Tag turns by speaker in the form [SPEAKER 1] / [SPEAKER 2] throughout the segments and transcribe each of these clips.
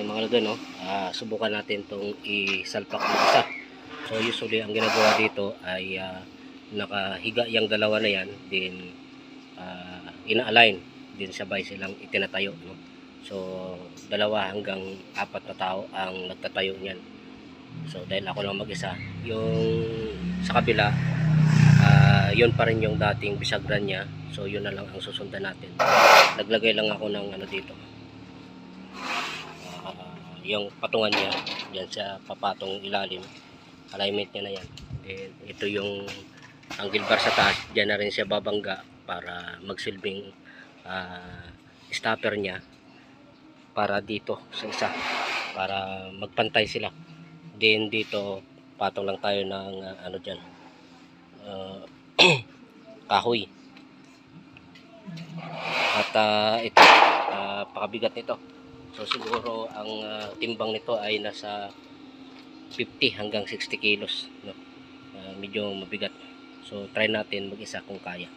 [SPEAKER 1] Ayan mga lagay, no? Subukan natin itong isalpak ng isa. So usually ang ginagawa dito ay nakahiga yung dalawa na yan, then ina-align din sabay silang itinatayo, no? So 2 hanggang 4 na tao ang nagtatayo niyan. So dahil ako lang mag-isa, yung sa kabila yun pa rin yung dating bisagran niya. So yun na lang ang susundan natin. Naglagay lang ako ng ano dito, yung patungan niya yan sa papatong ilalim, alignment niya na yan. And ito yung angle bar sa taas, dyan na rin siya babangga para magsilbing stopper niya para dito sa isa, para magpantay sila. Then dito patong lang tayo ng ano dyan, kahoy. At ito pakabigat nito. So siguro ang timbang nito ay nasa 50 hanggang 60 kilos, no? Medyo mabigat. So try natin mag-isa kung kaya.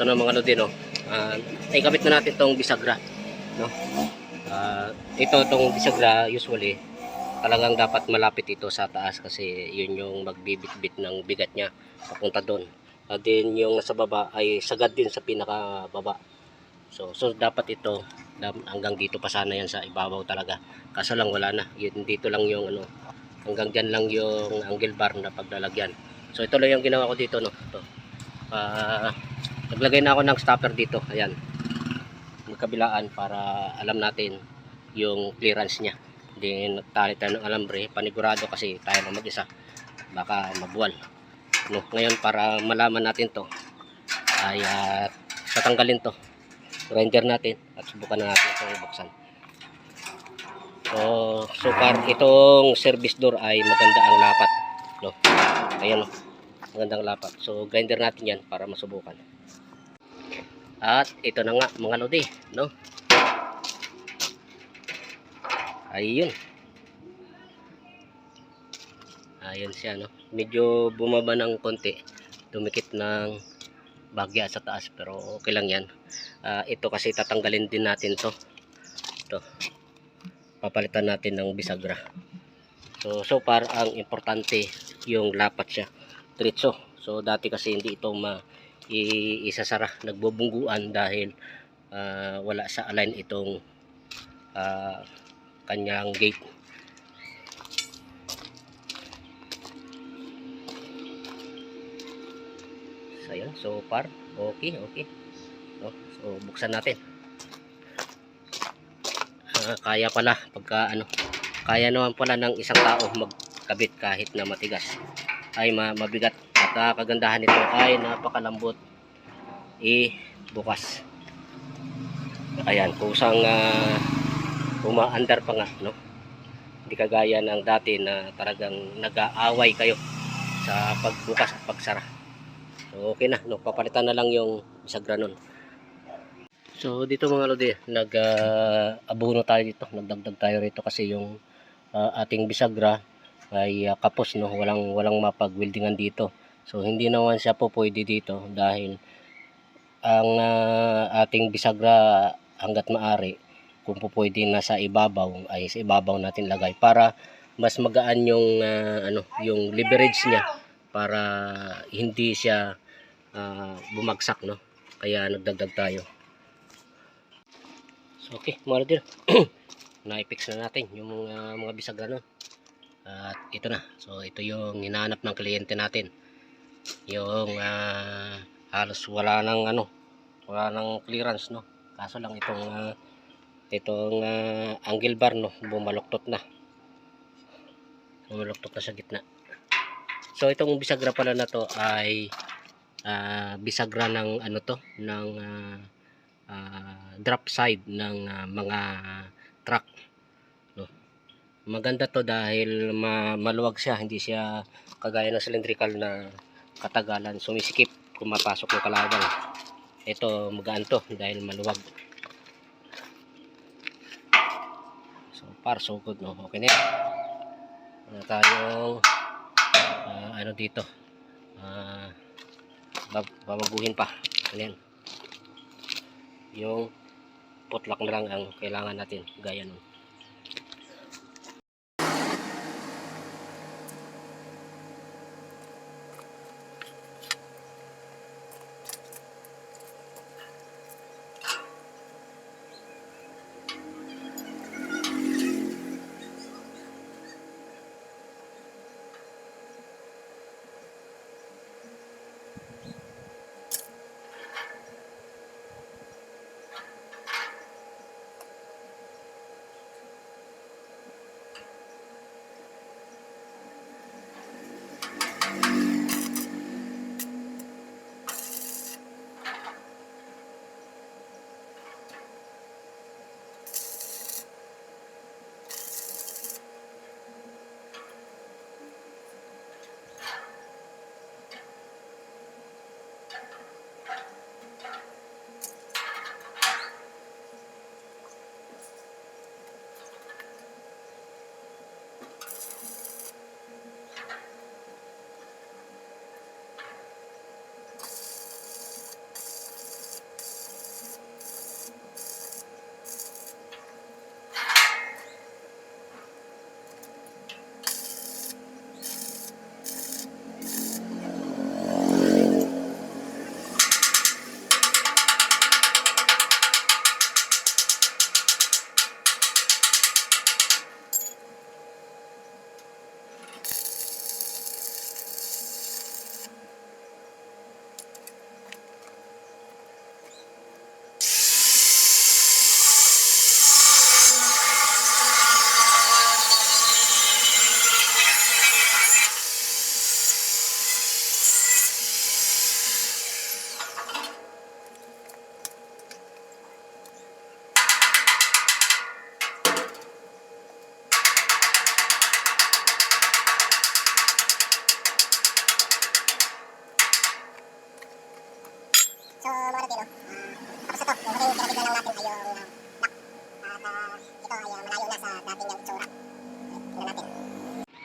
[SPEAKER 1] ito na mga lodi, no. Ikabit na natin tong bisagra, no. Ito tong bisagra usually talagang dapat malapit ito sa taas kasi yun yung magbibit-bit ng bigat niya papunta doon. At then yung nasa baba ay sagad din sa pinakababa. So dapat ito hanggang dito pa sana yan sa ibabaw talaga. Kaso lang wala na. Yun dito lang yung ano, hanggang dyan lang yung angle bar na paglalagyan. So ito lang yung ginawa ko dito, no. Ito. Naglagay na ako ng stopper dito. Ayan. Magkabilaan para alam natin yung clearance niya. Then nagtali tayo ng alambre, panigurado kasi tayo na mag-isa. Baka mabuwal. No, ngayon para malaman natin to ay tatanggalin to. Grinder natin at subukan na natin itong buksan. So far itong service door ay maganda ang lapat, no. Ayan, no. Magandang lapat. So grinder natin yan para masubukan. At ito na nga mga lodi, no. Ayun. Ayun siya, no. Medyo bumaba ng konti. Dumikit ng bagya sa taas pero okay lang yan. Ito kasi tatanggalin din natin to. Ito. Papalitan natin ng bisagra. So far ang importante yung lapat siya. Diretso. So dati kasi hindi ito isasara. Nagbubungguan dahil wala sa align itong kanyang gate. So ayan, so far okay. No? So buksan natin. Kaya pala pagka ano, kaya naman pala ng isang tao magkabit kahit na matigas ay mabigat. At kagandahan nito ay napakalambot bukas. Ayan, kusang umaandar pa nga, no. Hindi kagaya ng dati na talagang nag-aaway kayo sa pagbukas at pagsara. So okay na, no, papalitan na lang yung bisagra nun. So dito mga lodi, abono tayo dito, nagdagdag tayo rito kasi yung ating bisagra ay kapos, no, walang mapag-weldingan dito. So hindi naman siya po pwede dito dahil ang ating bisagra hangga't maaari kung po pwede nasa ibabaw ay sa ibabaw natin lagay para mas magaan yung yung leverage niya para hindi siya bumagsak, no. Kaya nagdagdag tayo. So okay mga lodi, na-fix na natin yung mga bisagra nun. At ito na. So ito yung hinahanap ng kliyente natin. Yung halos wala nang clearance, no. Kaso lang itong angle bar, no, bumaluktot na sa gitna. So itong bisagra pala na to ay bisagra ng ng drop side ng mga truck, no. Maganda to dahil maluwag siya, hindi siya kagaya ng cylindrical na katagalan sumisikip kung mapasok yung kalaban. Ito magaan to dahil maluwag. So far so good, no. Okay na yan. Tayong dito babaguhin pa. Ayan. Yung putlak na lang ang kailangan natin gaya nun.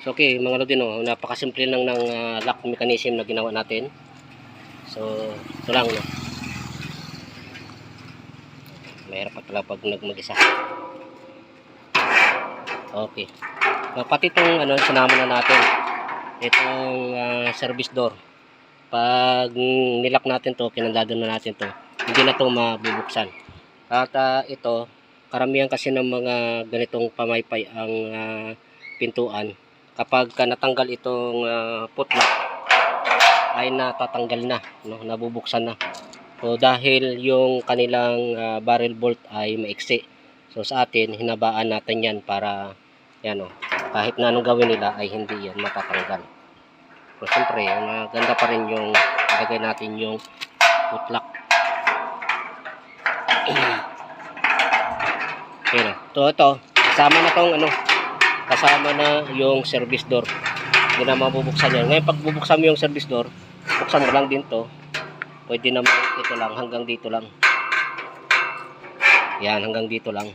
[SPEAKER 1] So okay mga lodi, no, napakasimple lang ng lock mechanism na ginawa natin. So ito lang, no. Mahirap pa pala pag mag-isa. Okay. Pati itong sinama na natin. Itong service door. Pag nilak natin to, kinandado na natin to, hindi na to mabubuksan. At ito, karamihan kasi ng mga ganitong pamaypay ang pintuan. Kapag natanggal itong putlock, ay natatanggal na, no? Nabubuksan na. So dahil yung kanilang barrel bolt ay maiksi, so sa atin hinabaan natin yan para yan, no, kahit na anong gawin nila ay hindi yan matatanggal. So siyempre maganda pa rin yung ilagay natin yung putlock. Okay, no? Ito kasama na tong kasama na yung service door. Hindi na mabubuksan yan. Ngayon pag bubuksan mo yung service door, buksan mo lang din to. Pwede naman ito lang, hanggang dito lang. Yan, hanggang dito lang.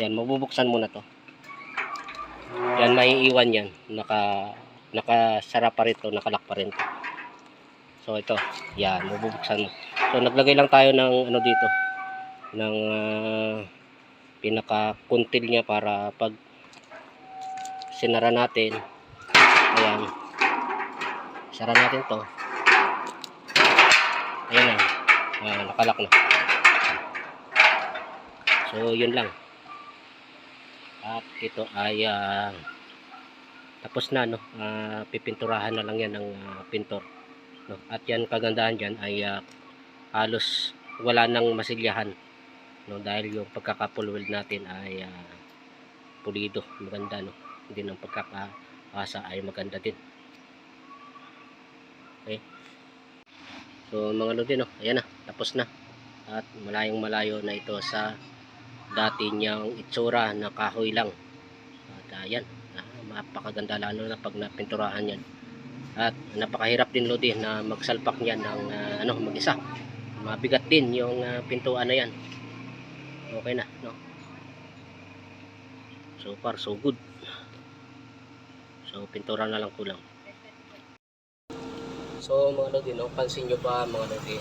[SPEAKER 1] Yan, mabubuksan mo na to. Yan, maiiwan yan. Nakasara pa rin to, nakalak pa rin to. So ito, yan, mabubuksan mo. So naglagay lang tayo ng dito, ng pinaka-kuntil niya para pag sinara natin, ayan, sara natin to, ayan na, nakalak na. So yun lang. At ito ay tapos na, no. Pipinturahan na lang yan ng pintor, no. At yan, kagandahan dyan ay halos wala nang masilyahan, no, dahil yung pagkakapulweld natin ay pulido, maganda, no. Hindi ng pagkakaasa ay maganda din. Okay. So mga lodi, no, ayan na, tapos na. At malayong malayo na ito sa dati niyang itsura na kahoy lang. At ayan, mapakaganda lalo na pag napinturahan yan. At napakahirap din lodi na magsalpak niyan ng mag-isa. Mabigat din yung pintuan na yan. Okay na, no. So far so good. So pintura na lang kulang. So mga lodi, no, pansin nyo ba mga lodi,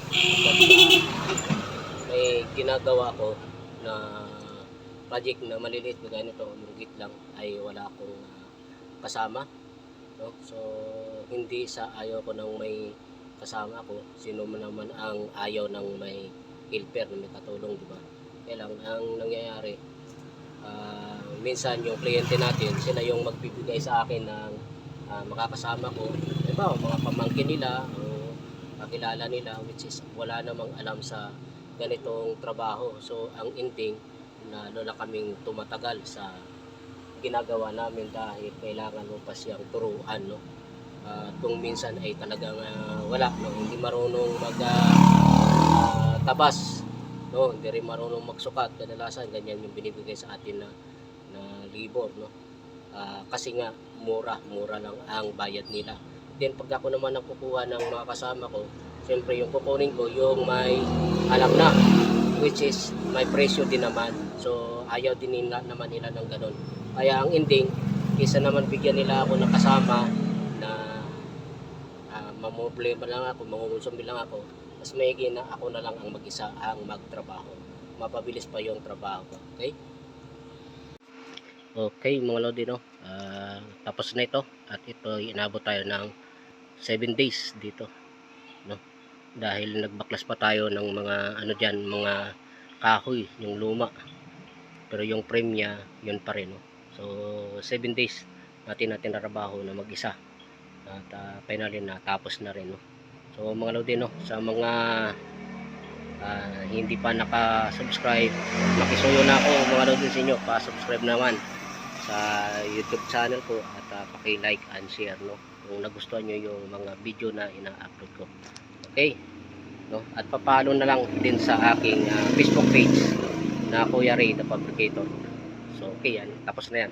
[SPEAKER 1] may ginagawa ko na project na maliliit na ganito, yung git lang, ay wala akong kasama, no? So hindi sa ayaw ko nang may kasama ko, sino man naman ang ayaw ng may helper na may katulong, di ba? Kaya lang ang nangyayari, minsan yung kliyente natin, sila yung magbibigay sa akin ng makakasama ko, diba, mga pamangkin nila o kakilala nila, which is wala namang alam sa ganitong trabaho. So ang ending, lalo na kaming tumatagal sa ginagawa namin dahil kailangan mo pa siyang turuan, no. Kung minsan ay talagang wala, no, hindi marunong tabas, no, hindi rin marunong magsukat. Kadalasan ganyan yung binibigay sa atin na libor, no. Kasi nga mura lang ang bayad nila. Then pag ako naman ang kukuha ng mga kasama ko, siyempre yung kukunin ko yung may alam na, which is may presyo din naman. So ayaw din naman nila ng ganun. Kaya ang ending, kaysa naman bigyan nila ako ng kasama na mamumblema lang ako, mangungonsumbi lang ako, mas maigi na ako na lang ang mag-isa ang magtrabaho. Mapabilis pa yung trabaho ko. Okay? Okay mga lodi, no, tapos na ito. At ito, inabot tayo ng 7 days dito, no, dahil nagbaklas pa tayo ng mga dyan, mga kahoy, yung luma, pero yung frame nya yun pa rin, no. So 7 days natin trabaho na mag-isa. At finally natapos na rin, no. So mga lodi, no, sa mga hindi pa naka-subscribe, makisuyo na ako mga lodi sa inyo, pa-subscribe naman sa YouTube channel ko at paki-like and share, no, kung nagustuhan nyo yung mga video na ina-upload ko. Okay, no, at papalo na lang din sa aking Facebook page na Kuya Ray the Fabricator. So okay, yan, tapos na yan.